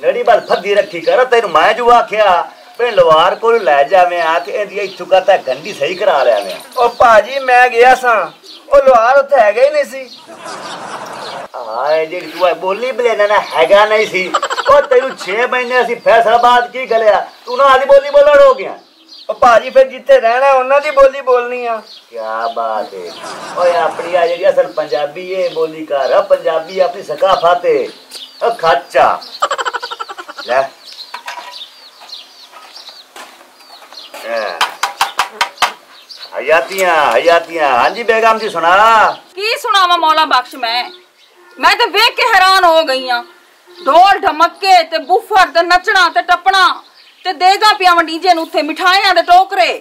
नड़ी बाल फद्दी रखी कर तेन मैं जो आख्या पे लवार को लै जावे आके इंदी इथों करता गंडी सही करा लिया मैं ओ भाजी मैं गया सा ओ लवार उत्थे हैगा ही नहीं सी हां जी तू बोली बलेना ना हैगा नहीं सी ओ तेरू 6 महीने ਅਸੀਂ फैसलाबाद की गलिया तू ना आदी बोली बोलण हो गया ओ भाजी फिर जिथे रहना उन्हां दी बोली बोलनी आ क्या बात है ओए अपनी आ जेडी असल पंजाबी है बोली कर पंजाबी अपनी सकाफत है ओ खाचा ले हयातियां हाँ जी बेगम जी सुना की सुनावा मौला बख्श मैं तो वेख के हैरान हो गई हां ढोल ढमक्के ते बुफर ते नचना ते टपना ते देगा पिया डीजे नु थे मिठाइयां दे टोकरे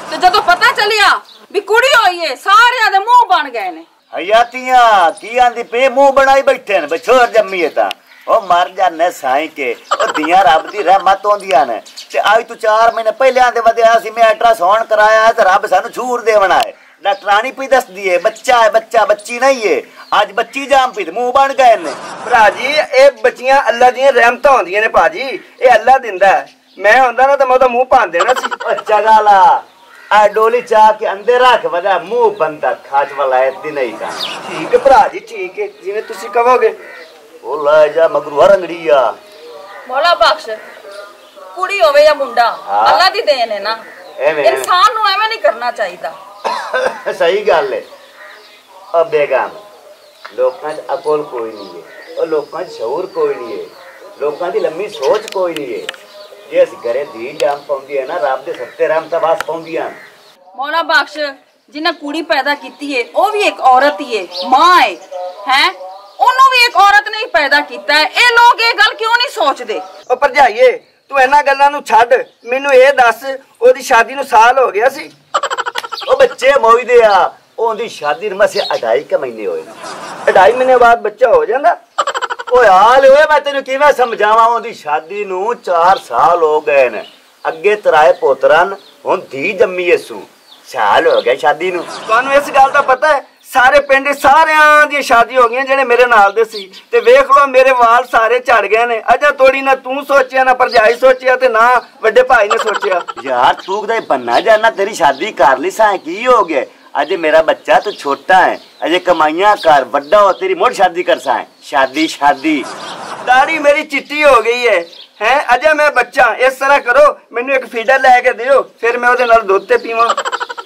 ते जदों पता चलिया भी कुड़ी होई है सारे दे मुंह बन गए ने हयातियां की आंदी पे मुंह बनाई बैठे ने बछोर जम्मी है ता ओ मर जाने साईं के ओ दियां रब दी रहमत होंदियां ने ते आज तू 4 महीने पहले आंदे वदया सी मैं अल्ट्रासाउंड कराया ते रब सानू छूर देवना है डॉक्टरानी पी दस दिए बच्चा है बच्चा बच्ची नहीं है आज बच्ची जाम पी मुंह बन गए ने भरा जी ए बच्चियां अल्लाह दी रहमतां होंदियां ने भाजी ए अल्लाह दिंदा है मैं होंदा ना तो मैं ओदा मुंह भां देना सी ओ चगाला आ डोली चा के अंदर रख वदा मुंह बंदा खाच वाला इतनी नहीं का ठीक है भरा जी ठीक है जिवें तुसी कहोगे ओ ले जा मगरू हरंगड़िया मौला बख्श कुड़ी होवे या मुंडा अल्लाह दी देन है ना इंसान नु एवें नहीं करना चाहिदा सही गल है ओ बेगम लोकां च अकल कोई नहीं है और लोकां च शऊर कोई नहीं है लोकां दी लम्मी सोच कोई नहीं है जे अस घरे धी जाम पाउंदी है ना रब दे सत्ते रहमत वास पाउंदियां मौला बख्श जिन्हें कुड़ी पैदा की है वो भी एक औरत ही है मां है ओनू भी एक औरत ने पैदा किया है ये लोग ये गल क्यों नहीं सोचते ओ भरजाईए तू इन्हां गल्लां नू छड्ड मैनू ये दस ओदी शादी नू साल हो गया सी ओ बच्चे मोईदे आ ओदी शादी नू मसे 2.5 महीने होए 2.5 महीने बाद बच्चा हो जांदा ओए हाल होए मैं तेनू किवें समझावां ओदी शादी नू 4 साल हो गए ने अगे तराए पोतरन हुण धी जम्मी एसू साल हो गया शादी नू तुहानू इस गल दा पता है सारे पिंड सारियां दी शादी हो गई जेने मेरे नाल दे सी ते वेख लो मेरे वाल सारे झड़ गए ने अजा थोड़ी ना तू सोचिया ना भरजाई सोचिया ते ना वड्डे भाई ने सोचिया यार तू कदे बनना जाना तेरी शादी कर ली सा की हो गया अजे मेरा बच्चा तू छोटा है अजे कमाइयां कर वड्डा हो तेरी मोड़ शादी कर सा शादी शादी दाढ़ी मेरी चिट्टी हो गई है हैं अजे मैं बच्चा इस तरह करो मेनू एक फीडर लेके दियो फिर मैं ओदे नाल दूध ते पीवां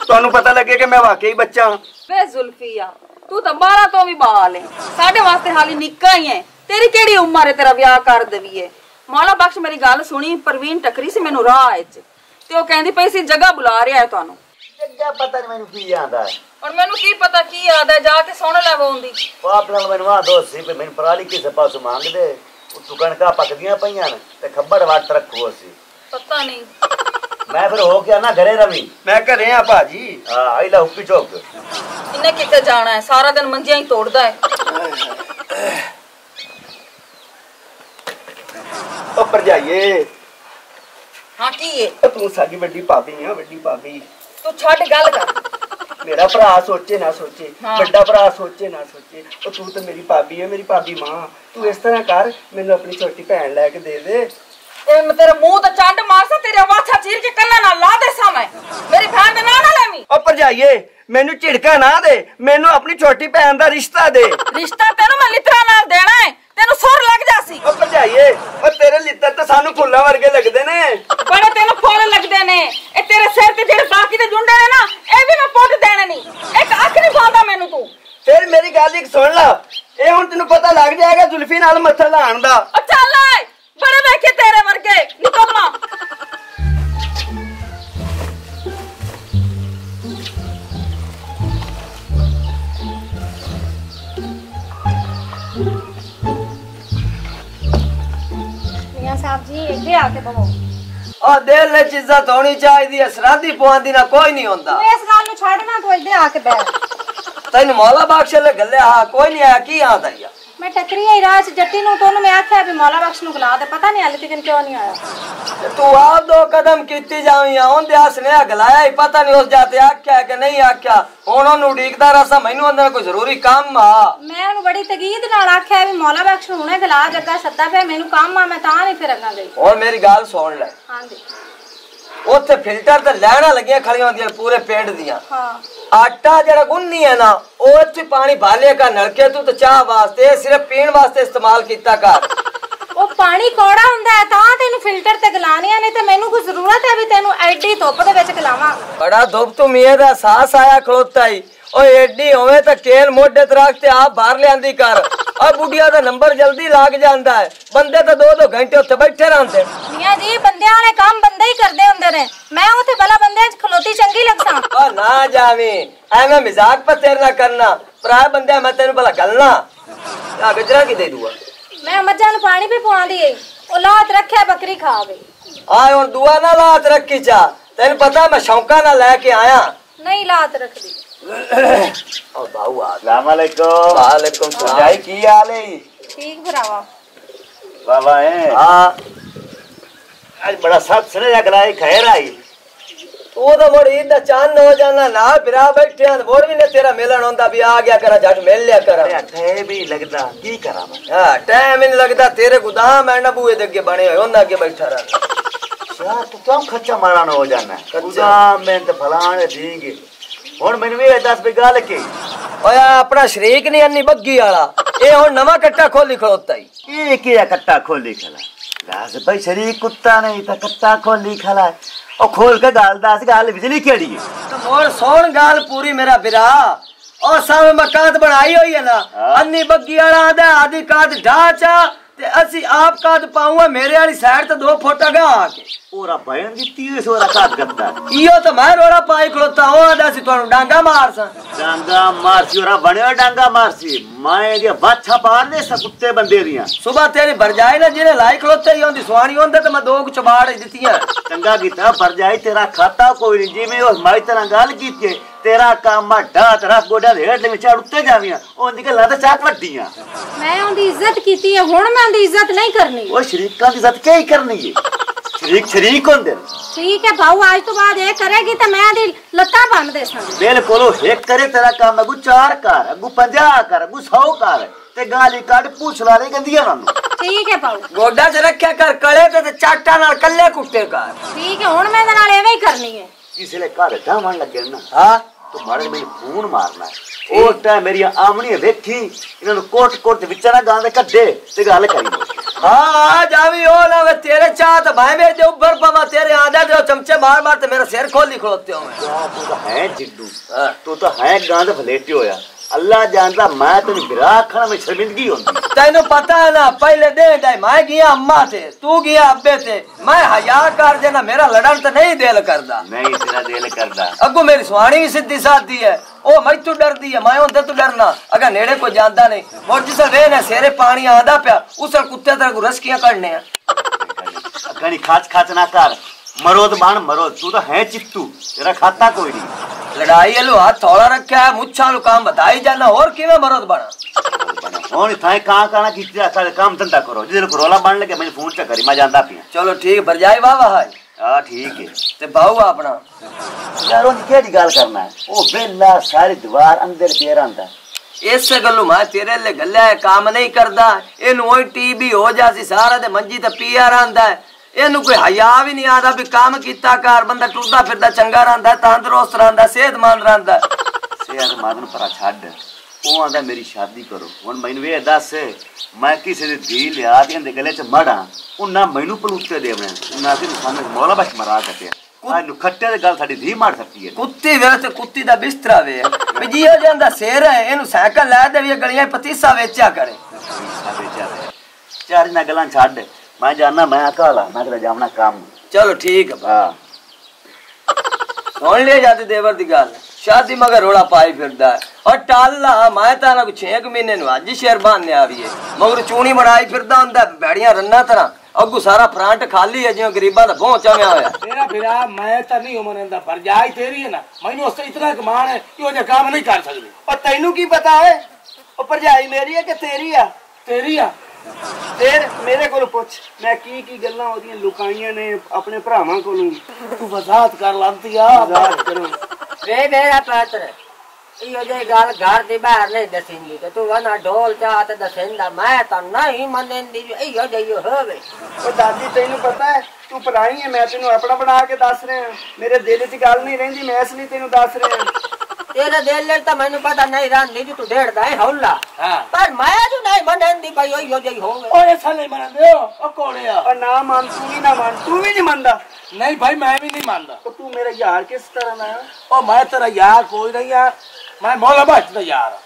तुहानू पता लगे कि मैं वाकई बच्चा हां वे जुल्फिया तू तो 12 तो भी बाल है साडे वास्ते हाली निक्का ही है तेरी केड़ी उम्र है तेरा ब्याह कर देवीए मौला बख्श मेरी गल सुनी परवीन टकरी से मेनू राह च ते ओ कहंदी पई सी जगह बुला रिहा है तुहानू जगह पता नहीं मैनू की आंदा है और मैनू की पता की याद है जाके सुन ले वोंदी पाप नाल मैनू आ दोस्त सी पे मैनू पराली किसे पासों मांग दे तू कणका पकदियां पईयां ने ते खब्बड़ वाट रखो सी पता नहीं मैं फिर हो गया ना घरे रवि मैं घरे आ भाजी हां आई ला हुक्की चौक इन्हें किते जाना है सारा दिन मंजियां ही तोड़दा है ओ भरजाईए हां की है तू साडी बड़ी भाभी है बड़ी भाभी तू छड़ गल कर मेरा भरा सोचे ना सोचे बड़ा भरा सोचे ना सोचे ओ तू तो मेरी भाभी है मेरी भाभी मां तू इस तरह कर मैनू अपनी छोटी भैन लेके दे दे ए मैं तेरे मुंह ते चंड मारसा तेरे वाछा चीर के कन्ना ना ला दे सा मैं मेरी बहन दे ना लेवी ओ भरजाईए मैनू झिड़का ना दे मैनू अपनी छोटी भैन दा रिश्ता दे रिश्ता तेनू मैं लित्रा नाल देना है तेनू सुर लग जासी ओ भरजाईए ओ तेरे लित्तर ते सानू फुल्लां वर्गे लगदे ने बड़े तेनू फुल लगदे ने ए तेरे सिर ते जेड़े बाकी दे जुंडे ने ना ए भी मैं पुੱਟ देने नहीं एक अख नहीं पांदा मैनू तू फिर मेरी गल एक सुन ला ए हुण तैनू पता लग जाएगा जुल्फी नाल मत्था लाण दा ओ चल आए बड़े देखे तेरे वर्गे निकलना मियां साहब जी इधर आके बहो और दिल विच इज्जत होनी चाहिदी है सराधी पवांदी ना कोई नहीं होंदा तू इस गल नु छड़ ना तू इधर आके बैठ तैनू मौला बख्श ले गल्ले आ कोई नहीं आया की आंदा या मैं टकरी आई रात जट्टी नु तो मैं आख्या भी मौला बख्श नु बुला दे पता नहीं हाले तक क्यों नहीं आया। तू आप 2 कदम कीती जावी ओंदे हसने गलाया ही पता नहीं उस जाते आख्या कि नहीं आख्या हुण ओनु उड़ीकदा रहा मैनू अंदर कोई जरूरी काम आ। मैं ओनु बड़ी तकीद नाल आख्या भी मौला बख्श नु हुणे गला जग्गा सद्दा पे मैनू काम आ मैं ता नहीं फिर अगा गई। और मेरी गल सुन ले। हां जी उत्थे फिल्टर ते लैणा लगियां खड़ियां होंदियां पूरे पेंड दियां। हां आटा जरा गुन्नी है ना ओच पानी भाले का नलके तू तो चाह वास्ते सिर्फ पीण वास्ते इस्तेमाल कीता कर। ओ पानी कौड़ा हुंदा है ता तेनु फिल्टर ते गलानियां नहीं ते मेनू कोई जरूरत है भी तेनु एडी धुप दे विच गलावां। बड़ा धुप तू मियां दा सास आया खलोता ही ओ एडी होवे ते केल मोढे ते रख ते आप बाहर लियांदी कर। और बुढ़िया दा नंबर जल्दी लाग जांदा है बंदे तो 2-2 घंटे उत्ते बैठे रहंदे। मियां जी बंदे वाले काम बंदे ही करदे हुंदे ने मैं उथे भला बंदे च खलोती चंगी लगसा। ओ ना जावी एवें मजाक पर तेरे ना करना पराए बंदे मैं तेनु भला गलना आ गजरा की दे दूआ। मैं मज्जां नु पानी भी पवांदी है ओ लात रखे बकरी खा गई। आ हुन दुआ ना लात रखी चा तेनु पता मैं शौका ना लेके आया नहीं लात रख दी। ओ बाऊ अस्सलाम वालेकुम। वालेकुम सलाम भाई की हाल है? ठीक भरावा बाबा है। हां आज बड़ा सब सने जगलाई खैर आई तू तो मोड़ ईद दा चांद हो जाना ना बिरा बैठे मोड़ भी ने तेरा मिलन होंदा भी आ गया करा झट मिल लिया करा। टाइम भी लगदा की करा मैं। हां टाइम ही नहीं लगदा तेरे गोदाम है ना बूए दे अगे बने होए ओंदा अगे बैठा रहा। यार तू क्यों खच्चा मारना हो जाना गोदाम में तो फलाने देंगे हुन मैनू भी दस भी गल के ओया अपना शरीक नहीं अन्नी बग्गी वाला ए हुन नवा कट्टा खोली खड़ोता ही ये क्या कट्टा खोली खला दस भाई शरीक कुत्ता नहीं तो कट्टा खोली खला और खोल के गाल दस गाल बिजली केड़ी है तो मोर सोन गाल पूरी मेरा बिरा और सामने मकान बनाई हुई है ना अन्नी बग्गी वाला आदा आदि काद ढाचा ते असि आप काद पाऊंगा मेरे वाली साइड तो 2 फुट अगा आके पूरा बयान दी 30 वाला काद करता इयो तो मैं रोड़ा पाई खड़ोता हो आदा सी तोनु डांगा मारसा डांगा मारसी और बणियो डांगा मारसी मैं जे बाछा पार दे स कुत्ते बंदे दियां सुबह तेरी भरजाई ने जिने लाई खड़ोते ही होंदी सुहानी होंदे तो मैं 2 चबाड़ दितियां चंगा कीता भरजाई तेरा खाता कोई नहीं जिਵੇਂ उस माई तरह गल कीती तेरा काम ढा तेरा गोडा हेठ दे विच उत्ते जावियां ओंदी गल्लां ते चाक वड्डियां मैं ओंदी इज्जत कीती है हुन मैं ओंदी इज्जत नहीं करनी ओ शरीकां दी इज्जत क्या ही करनी है शरीक होंदे ठीक है भाऊ आज तो बाद ये करेगी तो मैं दी लत्ता बन देसा बिल्कुल एक करे तेरा काम अगू 4 कर अगू 50 कर अगू 100 कर ते गाली काट पूछ ला रे गंदियां नानू ठीक है भाऊ गोडा च रखया कर कले ते चाटा नाल कल्ले कुट्टे कर ठीक है हुन मैं दे नाल एवें ही करनी है इसले घर धावन लगे ना हां तो मारे मैंने फोन मारना ओ टाइम मेरी आमणी वेखी इन्हां कोट कोट विचारा गां दे कड्डे ते गल करी हां आ जावी ओ ना वे तेरे चाह तो भाई में जो ऊपर पवा तेरे आजा जो चमचे मार मार ते मेरा सिर खोली खड़ोते हो मैं तू तो है जिड्डू तू तो है गां दे भलेटे होया अल्लाह जानदा मैं तेन बिरा खाना में शर्मिंदगी होंदी तैनू पता है ना पहले दे दे मैं गया अम्मा थे तू गया अब्बे थे मैं हया कर देना मेरा लड़न तो नहीं दिल करदा नहीं तेरा दिल करदा अगो मेरी सुहानी भी सीधी सादी है ओ मैं तू डरदी है मैं होंदे तू डरना अगर नेड़े को जांदा नहीं और जिस वे ने सेरे पानी आंदा पिया उस कुत्ते तेरे को रसकियां करने हैं कनी खाच खाच ना कर मरोद बाण मरोद तू तो है चित्तू तेरा खाता कोई नहीं लड़ाई लो हाथ थोड़ा रखा है मुच्छा लो काम बताई जाना और किवें मरोद बना होनी थाए कहां कहां की काम धंधा करो जिधर रोला बन लगे मैं फोन च करी मैं जानदा पिया चलो ठीक भरजाई वाह वाह हां ठीक है ते बाऊ अपना यार ओन केड़ी गल करना है ओ बेला सारी दीवार अंदर पे रहंदा इस गल्लू मैं तेरे ले गल्ला काम नहीं करदा एनु ओई टीबी हो जासी सारा ते मंजी ते पिया रहंदा है एनु कोई हया भी नहीं आता भी काम कीता कर बंदा टुरदा फिरदा चंगा रहंदा तंदुरुस्त रहंदा सेहतमंद रहंदा सेहतमंद पर छड्ड ओ आंदा मेरी शादी करो हुन मैनू वे दस मैं किसी दी धी लिया दे गले च मड़ा उन्ना मैनू पलूते देवने उन्ना दी सामने मौला बश मरा कटे आ खट्टे दे गल साडी धी मार सकती है कुत्ती वे ते कुत्ती दा बिस्तरा वे भी जियो जांदा शेर है एनु साइकिल ला दे गलियां पतीसा वेचा करे चार ना गलां छड्ड मैं जाना मैं अकाला मैं तेरा जावना काम चलो ठीक है हां सुन ले जाते देवर दी गल शादी मगर रोड़ा पाई फिरदा है और टाला मैं ताना को 6 महीने नु अज शेर बांधने आवी है मगर चूनी बनाई फिरदा हुंदा बैड़ियां रन्ना तरह अगू सारा फ्रंट खाली है जियो गरीबा दा भों चाव्या होया तेरा फिरा मैं तो नहीं उमरंदा भरजाई तेरी है ना मैनू उससे इतना कमान है कि वो काम नहीं कर सकदी और तैनू की पता है ओ भरजाई मेरी है कि तेरी है तेरी आ फिर मेरे को पुछ मैं की गल्लां ओदियां लुकाइयां ने अपने भरावां कोलों तू वजाहत कर लांती आ बात करो वे मेरा पात्र इहो जे गाल घर दे बाहर नहीं दसिंदी ते तू वना ढोल चाह ते दसिंदा मैं तो नहीं मनंदी इहो जे होवे ओ दादी तेनू पता है तू पराई है मैं तेनू अपना बना के दस रहा मेरे दिल च गल नहीं रहिंदी मैं इसलिए तेनू दस रहा तेरे दिल ले तो मैनू पता नहीं रही तू ढेड़दा है हौला पर मैं जो नहीं मनंदी भाई इहो जे होवे ओ ऐसा नहीं मनदे ओ कोड़िया और ना मान तू भी ना मान तू भी नहीं मानदा नहीं भाई मैं भी नहीं मानता तो तू मेरा यार किस तरह ना है ओ मैं तेरा यार कोई नहीं है मैं मौला बख्श दा यार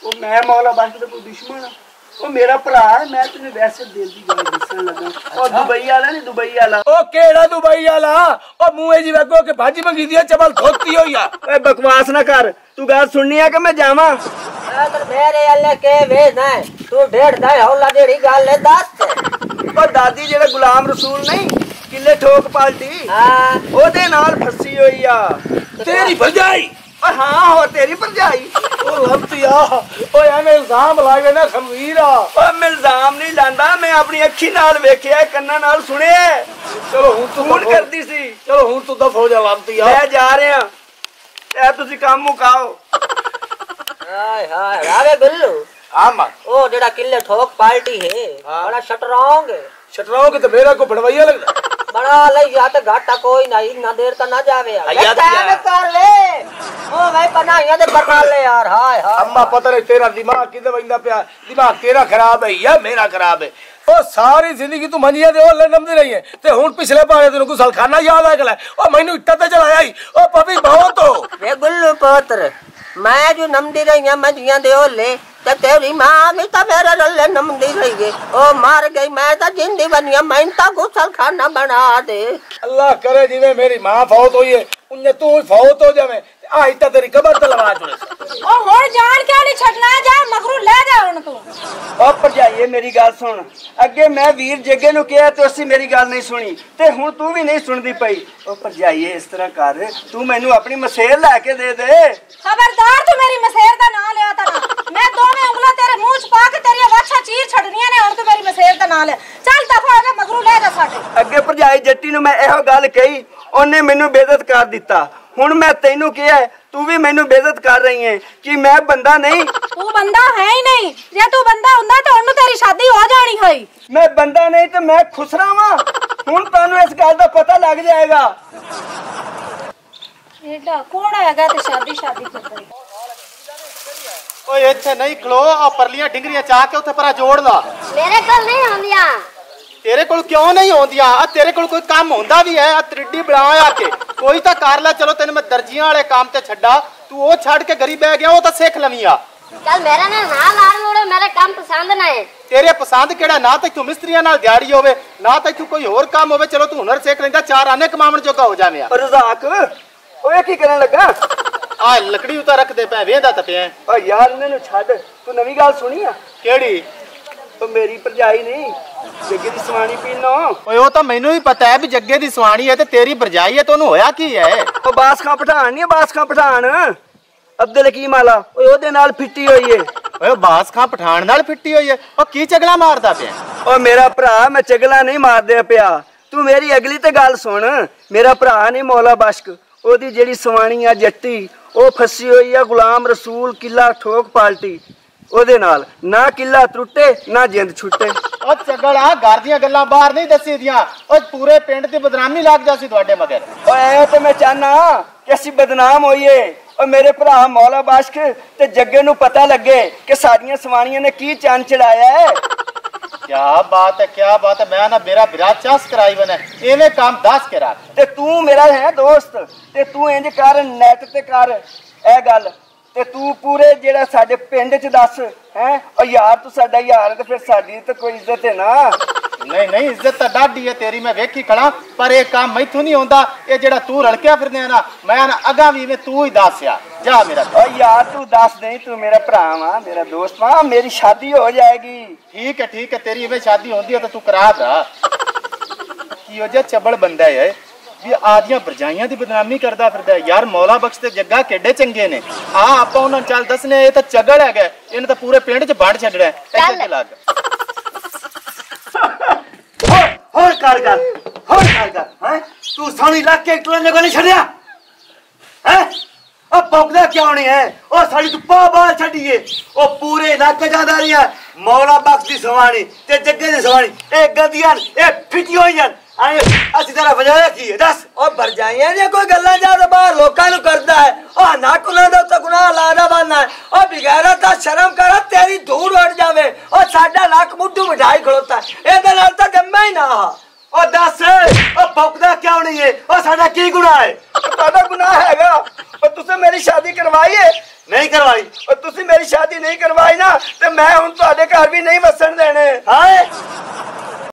ओ मैं मौला बख्श दा कोई दुश्मन है ओ मेरा भरा है मैं तेने वैसे दिल दी गल दसन लगा ओ दुबई वाला नहीं दुबई वाला ओ केड़ा दुबई वाला ओ मुंह जी वगो के भाजी मंगी दी चबल धोती होया ओए बकवास ना कर तू गल सुननी है कि मैं जावां अगर मेरे अल्ले के वे ना तू ढेड़दा है हौला जेड़ी गल है दस ओ दादी जेड़ा गुलाम रसूल नहीं किले ठोक पाल्टी हां ओदे नाल फसी होई आ तेरी भरजाई ओ हां हो तेरी भरजाई ओ लंतिया ओ एने इल्जाम लावे ना खमीरा ओ मैं इल्जाम नहीं लांदा मैं अपनी अखी नाल वेखिया कन्ना नाल सुनिया चलो हुन तू फोन करदी सी चलो हुन तू दफ हो जा लंतिया मैं जा रहा ए तुसी काम मुकाओ हाय हाय रावे गुल्लू हां मां ओ जेड़ा किले ठोक पार्टी है बड़ा शटरंग है शटराओ के तो मेरा को बड़वैया लगदा बड़ा लई या तो घाटा कोई नहीं ना देर का ना जावे यार टाइम कर ले ओ भाई बनाइया दे बता ले यार हाय हाय अम्मा पता नहीं तेरा दिमाग किदे वंदा पिया दिमाग तेरा खराब है या मेरा खराब है ओ सारी जिंदगी तू मंजिया दे ओले नमदी रही है ते हुन पिछले पारे तेनु गुसलखाना याद आ गला ओ मैनू इट्टा ते चलाया ही ओ पपी बहुत हो वे गुल्लू पुत्र मैं जो नमदी रही है मंजिया दे ओले ते तेरी मां भी तो मेरे रल्ले नमदी रही है ओ मार गई मैं तो जिंदी बनिया मैं तो गुसलखाना बना दे अल्लाह करे जिवे मेरी मां फौत हुई है उन्ने तू फौत हो जावे आ इट्टा तेरी कबर ते लगा छोड़े ओ हुण जान क्यों नहीं छड़ना जा मगरू ले जा हुण तू ओ भरजाईए मेरी गल सुन अगे मैं वीर जगे नु कहा तो उसी मेरी गल नहीं सुनी ते हुन तू भी नहीं सुनदी पई ओ भरजाईए इस तरह कर तू मैनू अपनी मसेर लेके दे खबरदार तू मेरी मसेर दा नाम लिया ता मैं दोवें उंगला तेरे मुंह च पा के तेरी वाछा चीर छड़नियां ने हुन तू मेरी मसेर दा नाम ले चल दफा हो जा मगरू ले जा साडे अगे भरजाई जट्टी नु मैं एहो गल कही ओने मैनू बेइज्जत कर दिता हुन मैं तेनू कहा तू भी मैनू बेइज्जत कर रही है कि मैं बंदा नहीं तू बंदा है ही नहीं जे तू बंदा हुंदा तो उन्नू तेरी शादी हो जानी होई मैं बंदा नहीं तो मैं खुसरा वां हुन तानू इस गल दा पता लग जाएगा एडा कौन हैगा ते शादी करदा ओए इत्थे नहीं खलो आ परलियां डिंगरियां चाह के उथे परा जोड़ ला मेरे कोल नहीं होंदियां तेरे कोल क्यों नहीं होंदियां आ तेरे कोल कोई काम होंदा भी है आ त्रिड्डी बना आके कोई तो कर ले चलो तेन मैं दर्जियां वाले काम ते छड्डा तू वो छड़ के गरीब बह गया वो तो सीख लविया चल मेरा ना लाड़ मोड़ो मेरे काम पसंद ना है तेरे पसंद केड़ा ना ते तू मिस्त्रियां नाल दिहाड़ी होवे ना ते तू कोई और काम होवे चलो तू हुनर सीख लेंदा चार आने कमावन जोगा हो जावे और रज़ाक ओए की करन लगा आ लकड़ी उता रख दे पे वेंदा ते पे ओ यार इन्हां नु छੱਡ तू नवी गल सुनी आ केड़ी तो मेरी भरजाई नहीं जग्गे दी सवाणी पीनो ओए ओ तो मैनू भी पता है भी जग्गे दी सवाणी है ते तेरी भरजाई है तो ओनू होया की है ओ बास खां पठान नहीं बास खां पठान अब्दुल हकीम वाला ओए ओदे नाल फिੱਟੀ होई है ओए बास खां पठान नाल फिੱਟੀ होई है ओ की चगला मारदा पे ओ मेरा भरा मैं चगला नहीं मारदे पिया तू मेरी अगली ते गल सुन मेरा भरा नहीं मौला बख्श ओदी जेड़ी सवाणी आ जट्टी ओ फसी होई आ गुलाम रसूल किला ठोक पार्टी ओदे नाल ना किला त्रुटे ना जिंद छुटे ओ चगला घर दी गल्लां बाहर नहीं दसी दियां ओ पूरे पिंड दी बदनामी लग जासी ਤੁਹਾਡੇ मगर ओए तो मैं चाहना कि असि बदनाम होइए और मेरे भरा मौला बख्श ते जग्गे नु पता लगे कि साडियां सवाणियां ने की चंन चढ़ाया है क्या बात है मैं ना मेरा बिराज चास कराई बने एवे काम 10 के रख ते तू मेरा है दोस्त ते तू इंज कर नेट ते कर ए गल ते तू पूरे जेड़ा साडे पिंड च दस हैं और यार तू साडा यार ते फिर साडी तो कोई इज्जत है ना नहीं इज्जत तो डाडी है तेरी मैं वेखी खड़ा पर ये काम मैथों नहीं होंदा ये जेड़ा तू रड़किया फिरदे ना मैं ना अगा भी में तू ही दसया जा मेरा ओ यार तू दस नहीं तू मेरा भरा वा मेरा दोस्त वा मेरी शादी हो जाएगी ठीक है तेरी इवें शादी होंदी है तो तू करा दा की हो जा चबल बंदा है ਵੀ ਆਦੀਆਂ ਭਰਜਾਈਆਂ ਦੀ ਬਦਨਾਮੀ ਕਰਦਾ ਫਿਰਦਾ ਯਾਰ। ਮੌਲਾ ਬਖਸ਼ ਤੇ ਜੱਗਾ ਕਿੱਡੇ ਚੰਗੇ ਨੇ। ਆ ਆਪਾਂ ਉਹਨਾਂ ਨੂੰ ਚੱਲ ਦੱਸਨੇ ਇਹ ਤਾਂ ਚਗੜ ਹੈਗਾ, ਇਹਨੇ ਤਾਂ ਪੂਰੇ ਪਿੰਡ 'ਚ ਵੰਡ ਛੱਡਣਾ। ਇੱਥੇ ਲੱਗ ਹੋਰ ਕਰ ਹੈ ਤੂੰ ਸਾਣੀ ਇਲਾਕੇ ਟੋਲੇ ਨੇ ਨਹੀਂ ਛੱਡਿਆ ਹੈ। ਉਹ ਭੌਂਕਦਾ ਕਿਉਂ ਨਹੀਂ ਹੈ? ਉਹ ਸਾਡੀ ਤੂੰ ਬਾਹਰ ਛੱਡੀਏ। ਉਹ ਪੂਰੇ ਇਲਾਕੇ ਜਾਂਦਾ ਰਹੀ ਹੈ ਮੌਲਾ ਬਖਸ਼ ਦੀ ਸਵਾਣੀ ਤੇ ਜੱਗੇ ਦੀ ਸਵਾਣੀ, ਇਹ ਗੰਦੀਆਂ ਇਹ ਫਿੱਟੀਆਂ ਹੋਈਆਂ। ਅਸੀਂ ਤੇਰਾ ਵਜਾਇਆ ਕੀ ਹੈ ਦੱਸ? ਉਹ ਭਰਜਾਈਆਂ ਦੀਆਂ ਕੋਈ ਗੱਲਾਂ ਜਾ ਬਾਹਰ ਲੋਕਾਂ ਨੂੰ ਕਰਦਾ ਹੈ। ਉਹ ਨੱਕ ਉਹਨਾਂ ਦਾ ਉੱਤੇ ਗੁਨਾਹ ਲਾਦਾ ਬੰਨਾ। ਉਹ ਬਿਗੈਰਾ ਤਾਂ ਸ਼ਰਮ ਕਰ, ਤੇਰੀ ਧੂੜ ਉੱਡ ਜਾਵੇ। ਉਹ ਸਾਡਾ ਨੱਕ ਮੁੱਢੂ ਮਿਠਾਈ ਖਲੋਤਾ, ਇਹਦੇ ਨਾਲ ਤਾਂ ਜੰਮਾ ਹੀ ਨਾ। ਉਹ ਦੱਸ ਉਹ ਭੌਂਕਦਾ ਕਿਉਂ ਨਹੀਂ ਹੈ? ਉਹ ਸਾਡਾ ਕੀ ਗੁਨਾਹ ਹੈ? ਤੁਹਾਡਾ ਗੁਨਾਹ ਹੈਗਾ। ਉਹ ਤੁਸੀਂ ਮੇਰੀ ਸ਼ਾਦੀ ਕਰਵਾਈ ਹੈ? ਨਹੀਂ ਕਰਵਾਈ। ਉਹ ਤੁਸੀਂ ਮੇਰੀ ਸ਼ਾਦੀ ਨਹੀਂ ਕਰਵਾਈ ਨਾ ਤੇ ਮੈਂ ਹੁਣ ਤੁਹਾਡੇ ਘਰ ਵੀ ਨਹੀਂ ਵਸਣ ਦੇਣੇ। ਹਾਂ